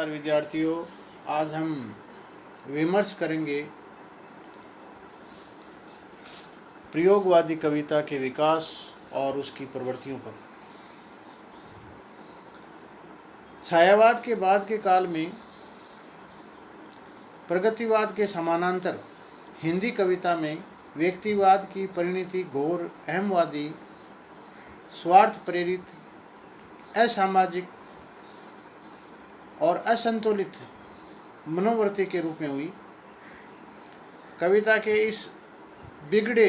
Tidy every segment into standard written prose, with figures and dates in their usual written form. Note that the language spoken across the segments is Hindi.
नमस्कार विद्यार्थियों। आज हम विमर्श करेंगे प्रयोगवादी कविता के विकास और उसकी प्रवृत्तियों पर। छायावाद के बाद के काल में प्रगतिवाद के समानांतर हिंदी कविता में व्यक्तिवाद की परिणति घोर अहमवादी, स्वार्थ प्रेरित, असामाजिक और असंतुलित मनोवृत्ति के रूप में हुई। कविता के इस बिगड़े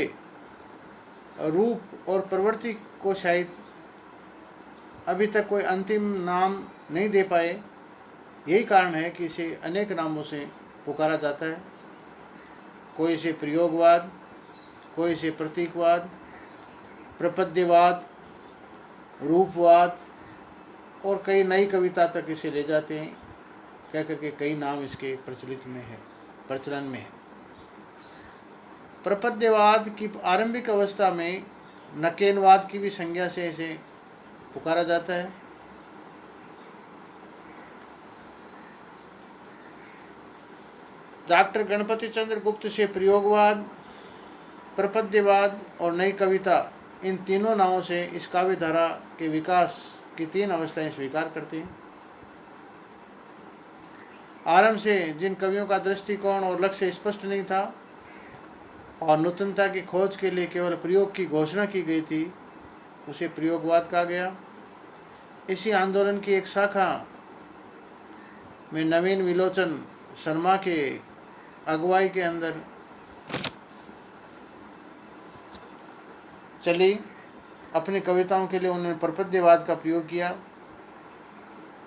रूप और प्रवृत्ति को शायद अभी तक कोई अंतिम नाम नहीं दे पाए। यही कारण है कि इसे अनेक नामों से पुकारा जाता है। कोई इसे प्रयोगवाद, कोई इसे प्रतीकवाद, प्रपद्यवाद, रूपवाद और कई नई कविता तक इसे ले जाते हैं, कह करके कई नाम इसके प्रचलन में है। प्रपद्यवाद की आरंभिक अवस्था में नकेनवाद की भी संज्ञा से इसे पुकारा जाता है। डॉक्टर गणपति चंद्र गुप्त से प्रयोगवाद, प्रपद्यवाद और नई कविता, इन तीनों नामों से इस काव्य धारा के विकास की तीन अवस्थाएं स्वीकार करते हैं। आरंभ से जिन कवियों का दृष्टिकोण और लक्ष्य स्पष्ट नहीं था और नूतनता की खोज के लिए केवल प्रयोग की घोषणा की गई थी, उसे प्रयोगवाद कहा गया। इसी आंदोलन की एक शाखा में नवीन विलोचन शर्मा के अगुवाई के अंदर चली। अपनी कविताओं के लिए उन्होंने प्रपद्यवाद का प्रयोग किया।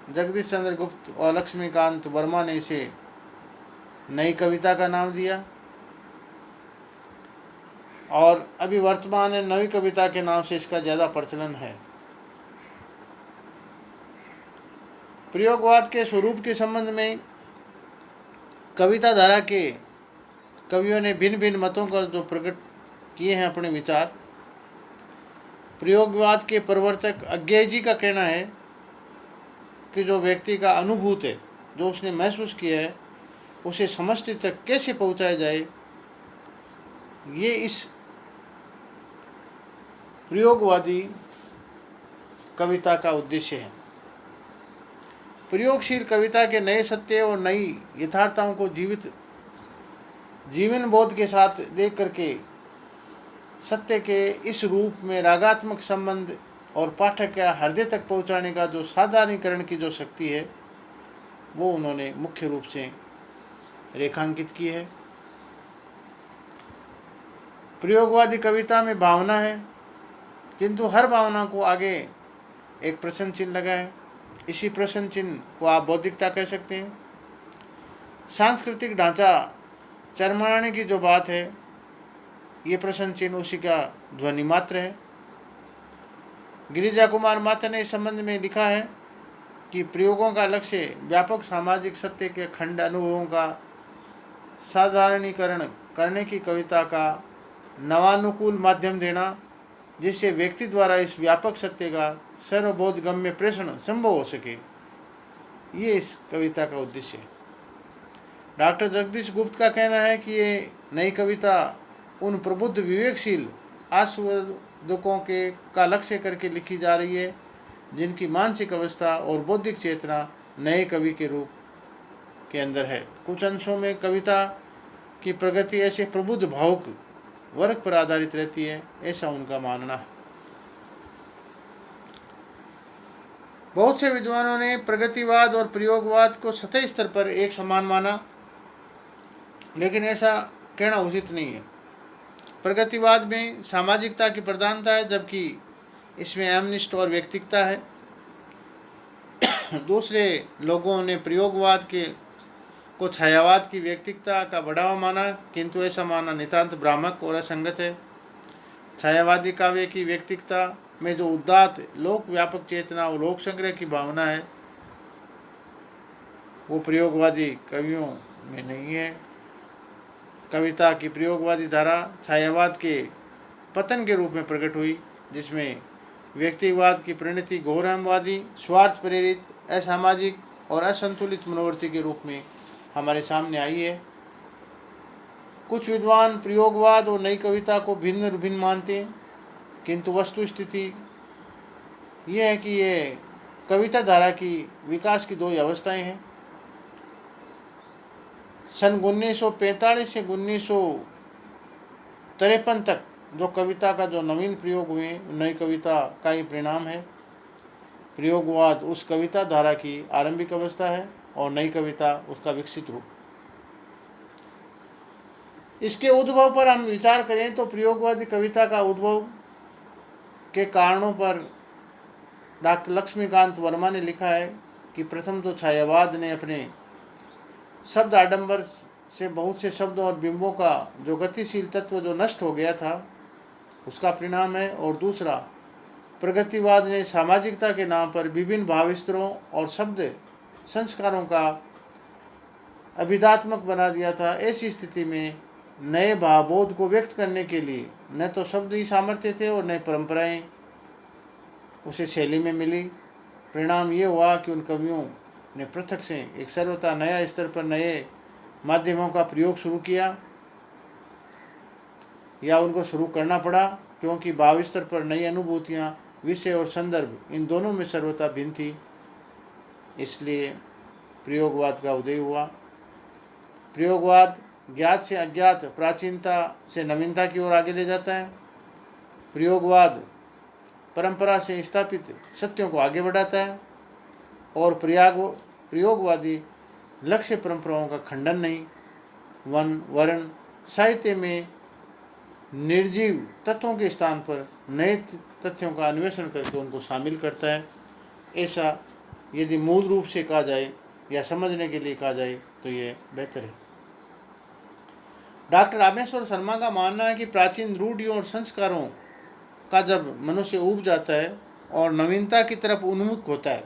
जगदीश चंद्र गुप्त और लक्ष्मीकांत वर्मा ने इसे नई कविता का नाम दिया और अभी वर्तमान में नई कविता के नाम से इसका ज़्यादा प्रचलन है। प्रयोगवाद के स्वरूप के संबंध में कविता धारा के कवियों ने भिन्न भिन्न मतों का जो प्रकट किए हैं अपने विचार। प्रयोगवाद के प्रवर्तक अज्ञेय जी का कहना है कि जो व्यक्ति का अनुभूत है, जो उसने महसूस किया है, उसे समष्टि तक कैसे पहुंचाया जाए, ये इस प्रयोगवादी कविता का उद्देश्य है। प्रयोगशील कविता के नए सत्य और नई यथार्थताओं को जीवन बोध के साथ देख करके सत्य के इस रूप में रागात्मक संबंध और पाठक के हृदय तक पहुंचाने का जो साधारणीकरण की जो शक्ति है, वो उन्होंने मुख्य रूप से रेखांकित की है। प्रयोगवादी कविता में भावना है, किंतु हर भावना को आगे एक प्रश्न चिन्ह लगा है। इसी प्रश्न चिन्ह को आप बौद्धिकता कह सकते हैं। सांस्कृतिक ढांचा चरमराने की जो बात है, ये प्रश्न चिन्ह उसी का ध्वनि मात्र है। गिरिजा कुमार माथा ने इस संबंध में लिखा है कि प्रयोगों का लक्ष्य व्यापक सामाजिक सत्य के खंड अनुभवों का साधारणीकरण करने की कविता का नवानुकूल माध्यम देना, जिससे व्यक्ति द्वारा इस व्यापक सत्य का सर्वबोधगम्य प्रेषण संभव हो सके। ये इस कविता का उद्देश्य है। डॉक्टर जगदीश गुप्त का कहना है कि ये नई कविता उन प्रबुद्ध विवेकशील आस्वादकों के का लक्ष्य करके लिखी जा रही है, जिनकी मानसिक अवस्था और बौद्धिक चेतना नए कवि के रूप के अंदर है। कुछ अंशों में कविता की प्रगति ऐसे प्रबुद्ध भावुक वर्ग पर आधारित रहती है, ऐसा उनका मानना है। बहुत से विद्वानों ने प्रगतिवाद और प्रयोगवाद को सतही स्तर पर एक समान माना, लेकिन ऐसा कहना उचित नहीं है। प्रगतिवाद में सामाजिकता की प्रधानता है, जबकि इसमें एमनिस्ट और व्यक्तिकता है। दूसरे लोगों ने प्रयोगवाद को छायावाद की व्यक्तिकता का बढ़ावा माना, किंतु ऐसा मानना नितांत भ्रामक और असंगत है। छायावादी काव्य की व्यक्तिकता में जो उदात्त लोक व्यापक चेतना और लोक संग्रह की भावना है, वो प्रयोगवादी कवियों में नहीं है। कविता की प्रयोगवादी धारा छायावाद के पतन के रूप में प्रकट हुई, जिसमें व्यक्तिवाद की परिणति घोर अहमवादी, स्वार्थ प्रेरित, असामाजिक और असंतुलित मनोवृत्ति के रूप में हमारे सामने आई है। कुछ विद्वान प्रयोगवाद और नई कविता को भिन्न भिन्न मानते हैं, किंतु वस्तु स्थिति ये है कि ये कविता धारा की विकास की दो ही अवस्थाएं हैं। सन 1945 से 1953 तक जो कविता का जो नवीन प्रयोग हुए नई कविता का ही परिणाम है। प्रयोगवाद उस कविता धारा की आरंभिक अवस्था है और नई कविता उसका विकसित रूप। इसके उद्भव पर हम विचार करें तो प्रयोगवादी कविता का उद्भव के कारणों पर डॉक्टर लक्ष्मीकांत वर्मा ने लिखा है कि प्रथम तो छायावाद ने अपने शब्द आडंबर से बहुत से शब्दों और बिंबों का जो गतिशील तत्व जो नष्ट हो गया था उसका परिणाम है, और दूसरा प्रगतिवाद ने सामाजिकता के नाम पर विभिन्न भावस्तरों और शब्द संस्कारों का अभिधात्मक बना दिया था। ऐसी स्थिति में नए भावबोध को व्यक्त करने के लिए न तो शब्द ही सामर्थ्य थे और नए परंपराएं उसे शैली में मिली। परिणाम ये हुआ कि उन कवियों ने पृथक से एक सर्वथा नया स्तर पर नए माध्यमों का प्रयोग शुरू किया या उनको शुरू करना पड़ा, क्योंकि भाव स्तर पर नई अनुभूतियाँ, विषय और संदर्भ इन दोनों में सर्वथा भिन्न थी। इसलिए प्रयोगवाद का उदय हुआ। प्रयोगवाद ज्ञात से अज्ञात, प्राचीनता से नवीनता की ओर आगे ले जाता है। प्रयोगवाद परंपरा से स्थापित सत्यों को आगे बढ़ाता है और प्रयोगवादी लक्ष्य परंपराओं का खंडन नहीं, वर्ण साहित्य में निर्जीव तत्वों के स्थान पर नए तथ्यों का अन्वेषण करके उनको शामिल करता है। ऐसा यदि मूल रूप से कहा जाए या समझने के लिए कहा जाए तो ये बेहतर है। डॉक्टर रामेश्वर शर्मा का मानना है कि प्राचीन रूढ़ियों और संस्कारों का जब मनुष्य उब जाता है और नवीनता की तरफ उन्मुख होता है,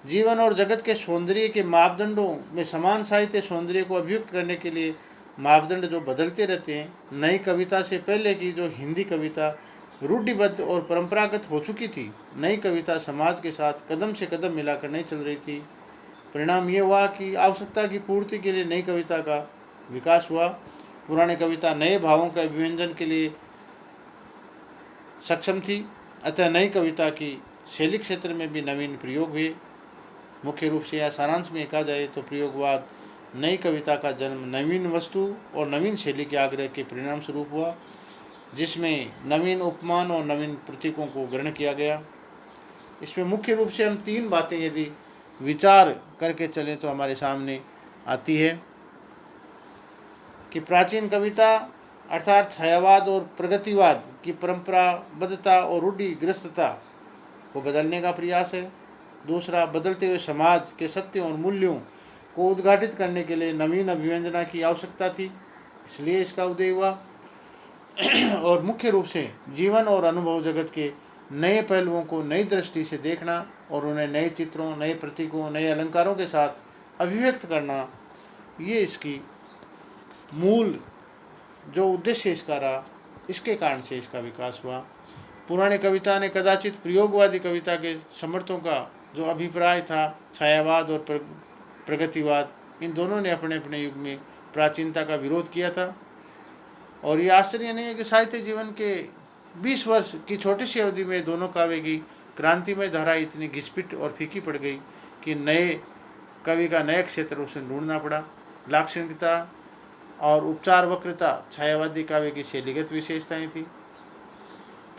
जीवन और जगत के सौंदर्य के मापदंडों में समान साहित्य सौंदर्य को अभिव्यक्त करने के लिए मापदंड जो बदलते रहते हैं। नई कविता से पहले की जो हिंदी कविता रूढ़िबद्ध और परंपरागत हो चुकी थी, नई कविता समाज के साथ कदम से कदम मिलाकर नहीं चल रही थी। परिणाम ये हुआ कि आवश्यकता की पूर्ति के लिए नई कविता का विकास हुआ। पुरानी कविता नए भावों के अभिव्यंजन के लिए सक्षम थी, अतः नई कविता की शैली क्षेत्र में भी नवीन प्रयोग हुए। मुख्य रूप से या सारांश में कहा जाए तो प्रयोगवाद नई कविता का जन्म नवीन वस्तु और नवीन शैली के आग्रह के परिणाम स्वरूप हुआ, जिसमें नवीन उपमान और नवीन प्रतीकों को ग्रहण किया गया। इसमें मुख्य रूप से हम तीन बातें यदि विचार करके चलें तो हमारे सामने आती है कि प्राचीन कविता अर्थात छायावाद और प्रगतिवाद की परंपराबद्धता और रूढ़िग्रस्तता को बदलने का प्रयास है। दूसरा, बदलते हुए समाज के सत्यों और मूल्यों को उद्घाटित करने के लिए नवीन अभिव्यंजना की आवश्यकता थी, इसलिए इसका उदय हुआ। और मुख्य रूप से जीवन और अनुभव जगत के नए पहलुओं को नई दृष्टि से देखना और उन्हें नए चित्रों, नए प्रतीकों, नए अलंकारों के साथ अभिव्यक्त करना, ये इसकी मूल जो उद्देश्य इसका रहा, इसके कारण से इसका विकास हुआ। पुराने कविता ने कदाचित प्रयोगवादी कविता के समर्थकों का जो अभिप्राय था, छायावाद और प्रगतिवाद, इन दोनों ने अपने अपने युग में प्राचीनता का विरोध किया था। और ये आश्चर्य नहीं है कि साहित्य जीवन के 20 वर्ष की छोटी सी अवधि में दोनों काव्य की क्रांतिमय धारा इतनी घिसपिट और फीकी पड़ गई कि नए कवि का नया क्षेत्र उसे ढूंढना पड़ा। लाक्षणिकता और उपचार वक्रता छायावादी काव्य की शैलीगत विशेषताएं थी।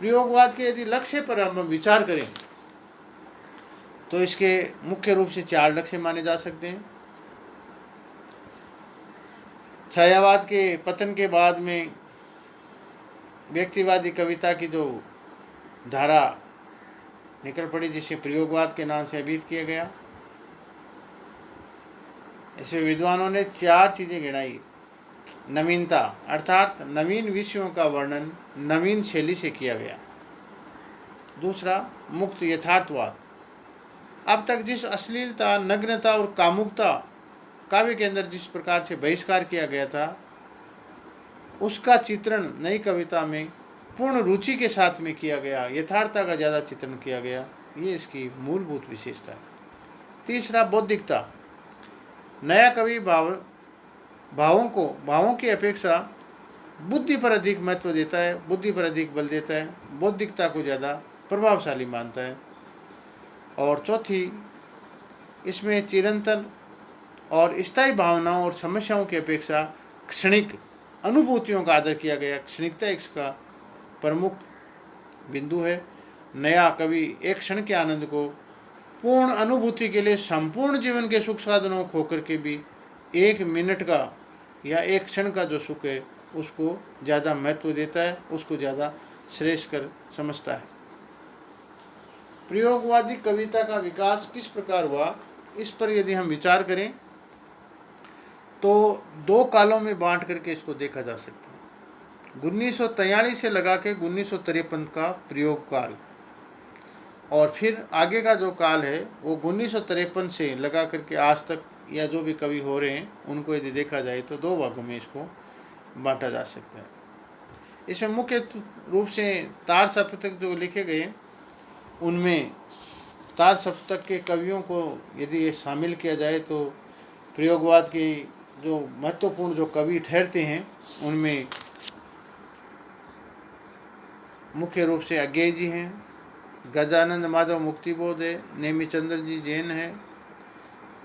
प्रयोगवाद के यदि लक्ष्य पर हम विचार करें तो इसके मुख्य रूप से 4 लक्ष्य माने जा सकते हैं। छायावाद के पतन के बाद में व्यक्तिवादी कविता की जो धारा निकल पड़ी, जिसे प्रयोगवाद के नाम से अभिहित किया गया। इसमें विद्वानों ने 4 चीज़ें गिनाई। नवीनता अर्थात नवीन विषयों का वर्णन नवीन शैली से किया गया। दूसरा, मुक्त यथार्थवाद, अब तक जिस अश्लीलता, नग्नता और कामुकता काव्य के अंदर जिस प्रकार से बहिष्कार किया गया था, उसका चित्रण नई कविता में पूर्ण रुचि के साथ में किया गया। यथार्थता का ज़्यादा चित्रण किया गया, ये इसकी मूलभूत विशेषता है। तीसरा, बौद्धिकता। नया कवि भावों की अपेक्षा बुद्धि पर अधिक महत्व देता है, बुद्धि पर अधिक बल देता है, बौद्धिकता को ज़्यादा प्रभावशाली मानता है। और चौथी, इसमें चिरंतन और स्थायी भावनाओं और समस्याओं की अपेक्षा क्षणिक अनुभूतियों का आदर किया गया। क्षणिकता इसका प्रमुख बिंदु है। नया कवि एक क्षण के आनंद को पूर्ण अनुभूति के लिए संपूर्ण जीवन के सुख साधनों को खोकर के भी 1 मिनट का या 1 क्षण का जो सुख है उसको ज़्यादा महत्व देता है, उसको ज़्यादा श्रेष्ठ कर समझता है। प्रयोगवादी कविता का विकास किस प्रकार हुआ, इस पर यदि हम विचार करें तो 2 कालों में बांट करके इसको देखा जा सकता है। 1943 से लगा के 1953 का प्रयोग काल, और फिर आगे का जो काल है वो 1953 से लगा करके आज तक या जो भी कवि हो रहे हैं उनको यदि देखा जाए तो 2 भागों में इसको बांटा जा सकता है। इसमें मुख्य रूप से तार सप्तक जो लिखे गए उनमें तार सप्तक के कवियों को यदि ये शामिल किया जाए तो प्रयोगवाद के जो महत्वपूर्ण जो कवि ठहरते हैं उनमें मुख्य रूप से अज्ञेय जी हैं, गजानंद माधव मुक्तिबोध है, नेमिचंद्र जी जैन हैं,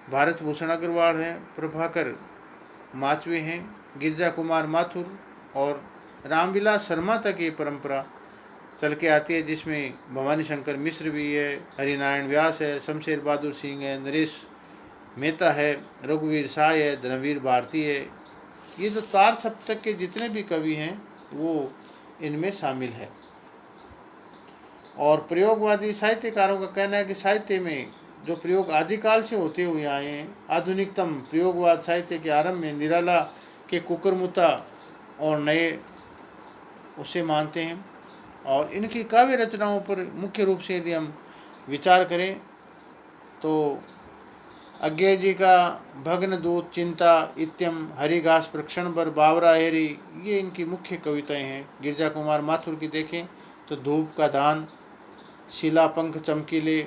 भारत भूषण अग्रवाल हैं, प्रभाकर माचवे हैं, गिरजा कुमार माथुर और रामविलास शर्मा तक ये परंपरा चल के आती है, जिसमें भवानी शंकर मिश्र भी है, हरिनारायण व्यास है, शमशेर बहादुर सिंह है, नरेश मेहता है, रघुवीर साय है, धर्मवीर भारती है। ये जो तार सप्तक के जितने भी कवि हैं वो इनमें शामिल है। और प्रयोगवादी साहित्यकारों का कहना है कि साहित्य में जो प्रयोग आदिकाल से होते हुए आए हैं, आधुनिकतम प्रयोगवाद साहित्य के आरंभ में निराला के कुकुरमुत्ता और नए उसे मानते हैं। और इनकी काव्य रचनाओं पर मुख्य रूप से यदि हम विचार करें तो अज्ञेय जी का भग्न दूत, चिंता, इत्यम, हरिघास प्रक्षण बर, बावरा हेरी, ये इनकी मुख्य कविताएं हैं। गिरजा कुमार माथुर की देखें तो धूप का दान, शिला पंख चमकीले,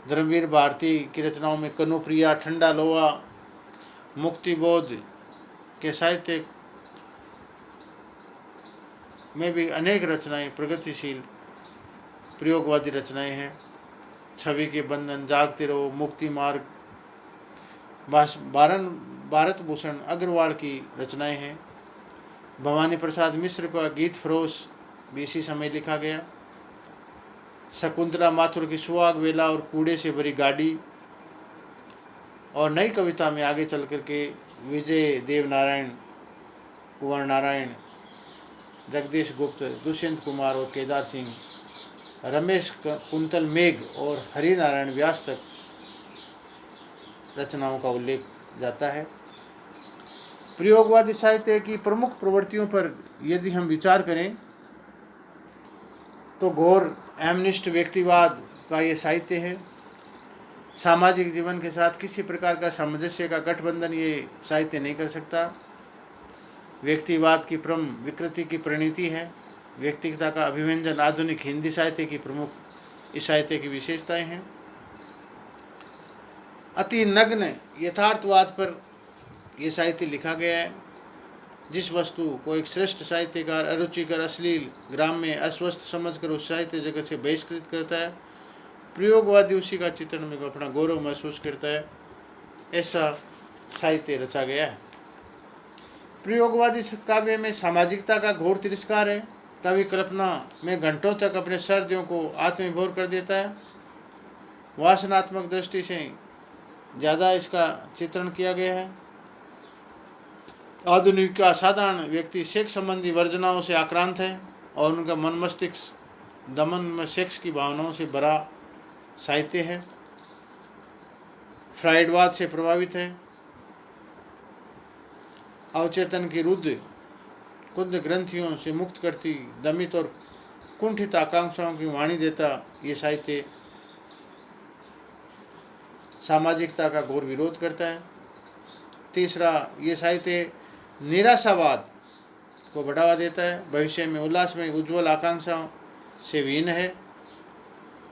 धर्मवीर भारती की रचनाओं में कनुप्रिया, ठंडा लोहा, मुक्तिबोध के साहित्य में भी अनेक रचनाएं प्रगतिशील प्रयोगवादी रचनाएं हैं। छवि के बंधन, जागते रहो, मुक्ति मार्ग, भारत भूषण अग्रवाल की रचनाएं हैं। भवानी प्रसाद मिश्र का गीत फरोश भी इसी समय लिखा गया। शकुंतला माथुर की सुहाग वेला और कूड़े से भरी गाड़ी। और नई कविता में आगे चल करके विजय देवनारायण, कुंवर नारायण, जगदीश गुप्त, दुष्यंत कुमार और केदार सिंह, रमेश कुंतल मेघ और हरिनारायण व्यास तक रचनाओं का उल्लेख जाता है। प्रयोगवादी साहित्य की प्रमुख प्रवृत्तियों पर यदि हम विचार करें तो घोर एमनिस्ट व्यक्तिवाद का ये साहित्य है। सामाजिक जीवन के साथ किसी प्रकार का सामंजस्य का गठबंधन ये साहित्य नहीं कर सकता। व्यक्तिवाद की परम विकृति की परिणति है। व्यक्तिगता का अभिव्यंजन आधुनिक हिंदी साहित्य की प्रमुख इस साहित्य की विशेषताएं हैं। अति नग्न यथार्थवाद पर यह साहित्य लिखा गया है। जिस वस्तु को एक श्रेष्ठ साहित्यकार अरुचिकर, अश्लील, ग्राम्य, अस्वस्थ समझकर उस साहित्य जगत से बहिष्कृत करता है, प्रयोगवादी उसी का चित्रण में अपना गौरव महसूस करता है। ऐसा साहित्य रचा गया है। प्रयोगवादी काव्य में सामाजिकता का घोर तिरस्कार है। कवि कल्पना में घंटों तक अपने सर्दियों को आत्मविभोर कर देता है। वासनात्मक दृष्टि से ज़्यादा इसका चित्रण किया गया है। आधुनिक का साधारण व्यक्ति सेक्स संबंधी वर्जनाओं से आक्रांत है और उनका मन मस्तिष्क दमन में सेक्स की भावनाओं से भरा साहित्य है। फ्राइडवाद से प्रभावित है। अवचेतन की रुद्ध कुंद ग्रंथियों से मुक्त करती दमित और कुंठित आकांक्षाओं की वाणी देता ये साहित्य सामाजिकता का घोर विरोध करता है। तीसरा, ये साहित्य निराशावाद को बढ़ावा देता है। भविष्य में उल्लास में उज्ज्वल आकांक्षाओं से विहीन है।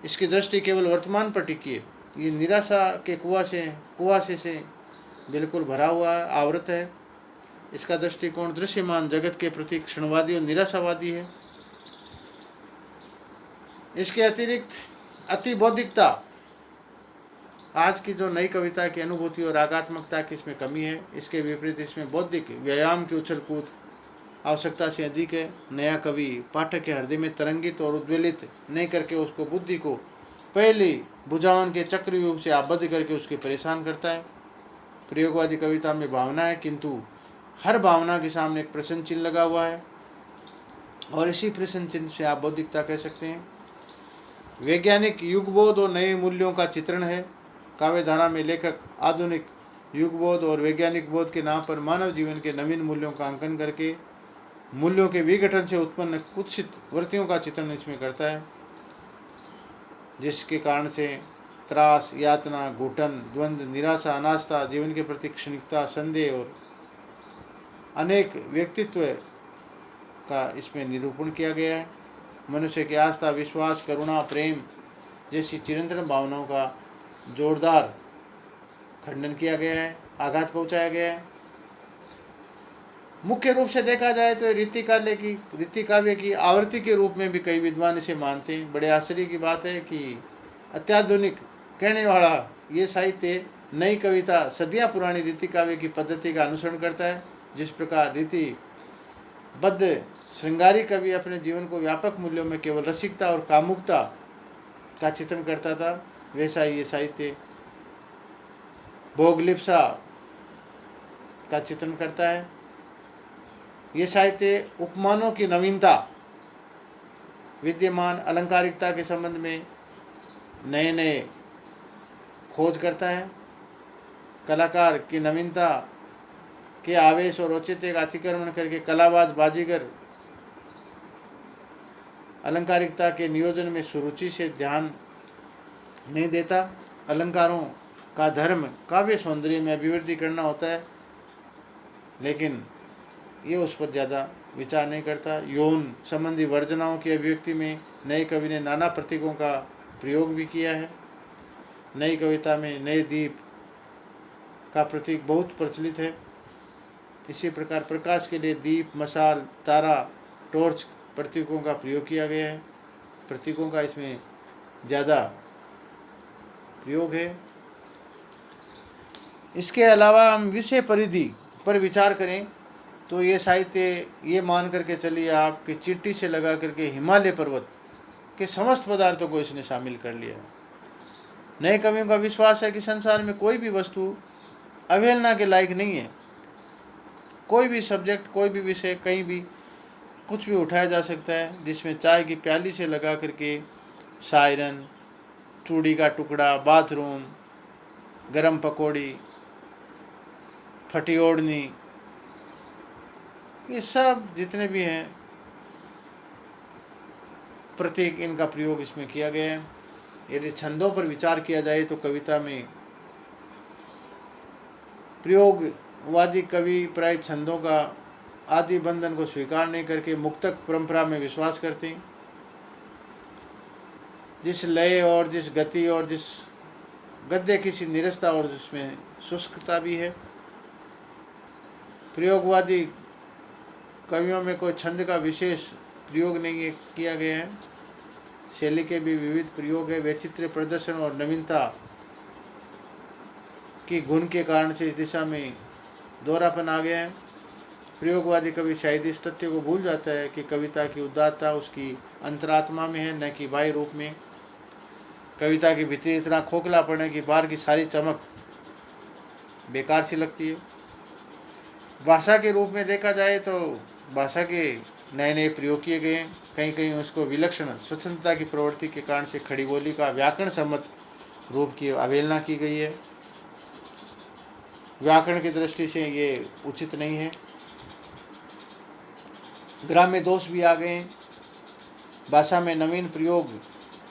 इसकी दृष्टि केवल वर्तमान पर टिकी है। ये निराशा के कुआसे से बिल्कुल भरा हुआ है, आवृत है। इसका दृष्टिकोण दृश्यमान जगत के प्रति क्षणवादी और निराशावादी है। इसके अतिरिक्त अति बौद्धिकता, आज की जो नई कविता की अनुभूति और रागात्मकता की इसमें कमी है। इसके विपरीत इसमें बौद्धिक व्यायाम की उछल कूद आवश्यकता से अधिक है। नया कवि पाठक के हृदय में तरंगित और उद्वेलित नहीं करके उसको बुद्धि को पहले बुझावन के चक्रव्यूह से आबद्ध करके उसके परेशान करता है। प्रयोगवादी कविता में भावना है, किंतु हर भावना के सामने एक प्रश्न चिन्ह लगा हुआ है, और इसी प्रश्न चिन्ह से आप बौद्धिकता कह सकते हैं। वैज्ञानिक युगबोध और नए मूल्यों का चित्रण है। काव्य धारा में लेखक आधुनिक युगबोध और वैज्ञानिक बोध के नाम पर मानव जीवन के नवीन मूल्यों का अंकन करके मूल्यों के विघटन से उत्पन्न कुत्सित वृत्तियों का चित्रण इसमें करता है, जिसके कारण से त्रास, यातना, घुटन, द्वंद्व, निराशा, अनास्था, जीवन के प्रति क्षणिकता, संदेह और अनेक व्यक्तित्व का इसमें निरूपण किया गया है। मनुष्य की आस्था, विश्वास, करुणा, प्रेम जैसी चिरंतन भावनाओं का जोरदार खंडन किया गया है, आघात पहुंचाया गया है। मुख्य रूप से देखा जाए तो रीति काव्य की आवृत्ति के रूप में भी कई विद्वान इसे मानते हैं। बड़े आश्चर्य की बात है कि अत्याधुनिक कहने वाला ये साहित्य नई कविता सदियां पुरानी रीति काव्य की पद्धति का अनुसरण करता है। जिस प्रकार रीतिबद्ध श्रृंगारी कवि अपने जीवन को व्यापक मूल्यों में केवल रसिकता और कामुकता का चित्रण करता था, वैसा ये साहित्य भोगलिप्सा का चित्रण करता है। ये साहित्य उपमानों की नवीनता, विद्यमान अलंकारिकता के संबंध में नए नए खोज करता है। कलाकार की नवीनता के आवेश और औचित्य का अतिक्रमण करके कलाबाज बाजीगर अलंकारिकता के नियोजन में सुरुचि से ध्यान नहीं देता। अलंकारों का धर्म काव्य सौंदर्य में अभिवृद्धि करना होता है, लेकिन ये उस पर ज़्यादा विचार नहीं करता। यौन संबंधी वर्जनाओं की अभिव्यक्ति में नए कवि ने नाना प्रतीकों का प्रयोग भी किया है। नई कविता में नए दीप का प्रतीक बहुत प्रचलित है। इसी प्रकार प्रकाश के लिए दीप, मशाल, तारा, टॉर्च प्रतीकों का प्रयोग किया गया है। प्रतीकों का इसमें ज़्यादा प्रयोग है। इसके अलावा हम विषय परिधि पर विचार करें तो ये साहित्य ये मान करके चलिए आप कि चिट्ठी से लगा करके हिमालय पर्वत के समस्त पदार्थों को इसने शामिल कर लिया है। नए कवियों का विश्वास है कि संसार में कोई भी वस्तु अवहेलना के लायक नहीं है। कोई भी सब्जेक्ट, कोई भी विषय, कहीं भी कुछ भी उठाया जा सकता है, जिसमें चाय की प्याली से लगा करके शायरन, चूड़ी का टुकड़ा, बाथरूम, गरम पकौड़ी, फटी ओढ़नी, ये सब जितने भी हैं प्रतीक, इनका प्रयोग इसमें किया गया है। यदि छंदों पर विचार किया जाए तो कविता में प्रयोगवादी कवि प्राय छंदों का आदि बंधन को स्वीकार नहीं करके मुक्तक परंपरा में विश्वास करते हैं। जिस लय और जिस गति और जिस गद्य की सी निरस्ता और जिसमें शुष्कता भी है। प्रयोगवादी कवियों में कोई छंद का विशेष प्रयोग नहीं किया गया है। शैली के भी विविध प्रयोग है। वैचित्र्य प्रदर्शन और नवीनता की गुण के कारण से इस दिशा में दोहरापन आ गया है। प्रयोगवादी कवि शायद इस तथ्य को भूल जाता है कि कविता की उदारता उसकी अंतरात्मा में है, न कि बाह्य रूप में। कविता के भीतर इतना खोखला पड़ने की बाहर की सारी चमक बेकार सी लगती है। भाषा के रूप में देखा जाए तो भाषा के नए नए प्रयोग किए गए हैं। कहीं कहीं उसको विलक्षण स्वतंत्रता की प्रवृत्ति के कारण से खड़ी बोली का व्याकरण सम्मत रूप की अवहेलना की गई है। व्याकरण की दृष्टि से ये उचित नहीं है। ग्राम्य दोष भी आ गए हैं। भाषा में नवीन प्रयोग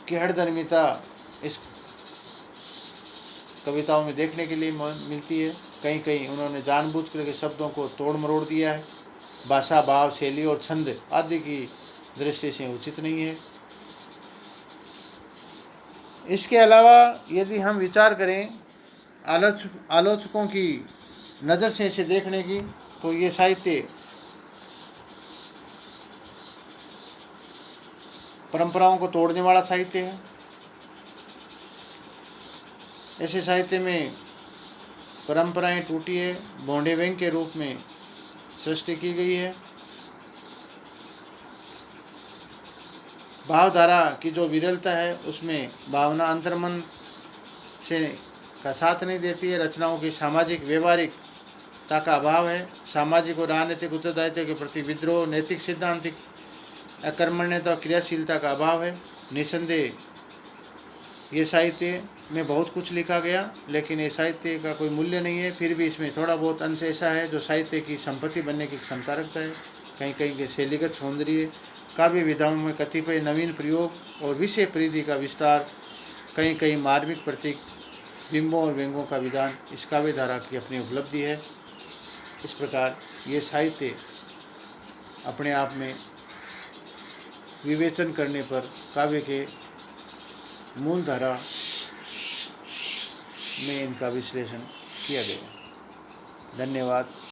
की हठधर्मिता इस कविताओं में देखने के लिए मिलती है। कहीं कहीं उन्होंने जानबूझ करके शब्दों को तोड़ मरोड़ दिया है। भाषा, भाव, शैली और छंद आदि की दृष्टि से उचित नहीं है। इसके अलावा यदि हम विचार करें आलोचकों की नज़र से इसे देखने की, तो ये साहित्य परंपराओं को तोड़ने वाला साहित्य है। ऐसे साहित्य में परंपराएं टूटी है, भोंडे व्यंग के रूप में सृष्टि की गई है। भावधारा की जो विरलता है उसमें भावना अंतर्मन से का साथ नहीं देती है। रचनाओं की सामाजिक व्यवहारिकता का अभाव है। सामाजिक और राजनीतिक उत्तरदायित्व के प्रति विद्रोह, नैतिक सिद्धांतिक अकर्मण्यता और क्रियाशीलता का अभाव है। निसंदेह ये साहित्य में बहुत कुछ लिखा गया, लेकिन ये साहित्य का कोई मूल्य नहीं है। फिर भी इसमें थोड़ा बहुत अंश ऐसा है जो साहित्य की संपत्ति बनने की क्षमता रखता है। कहीं कहीं के शैलीगत सौंदर्य, काव्य विधाओं में कतिपय नवीन प्रयोग और विषय परिधि का विस्तार, कहीं कहीं मार्मिक प्रतीक, बिंबों और व्यंगों का विधान इस काव्य धारा की अपनी उपलब्धि है। इस प्रकार ये साहित्य अपने आप में विवेचन करने पर काव्य के मूल धारा में इनका विश्लेषण किया गया। धन्यवाद।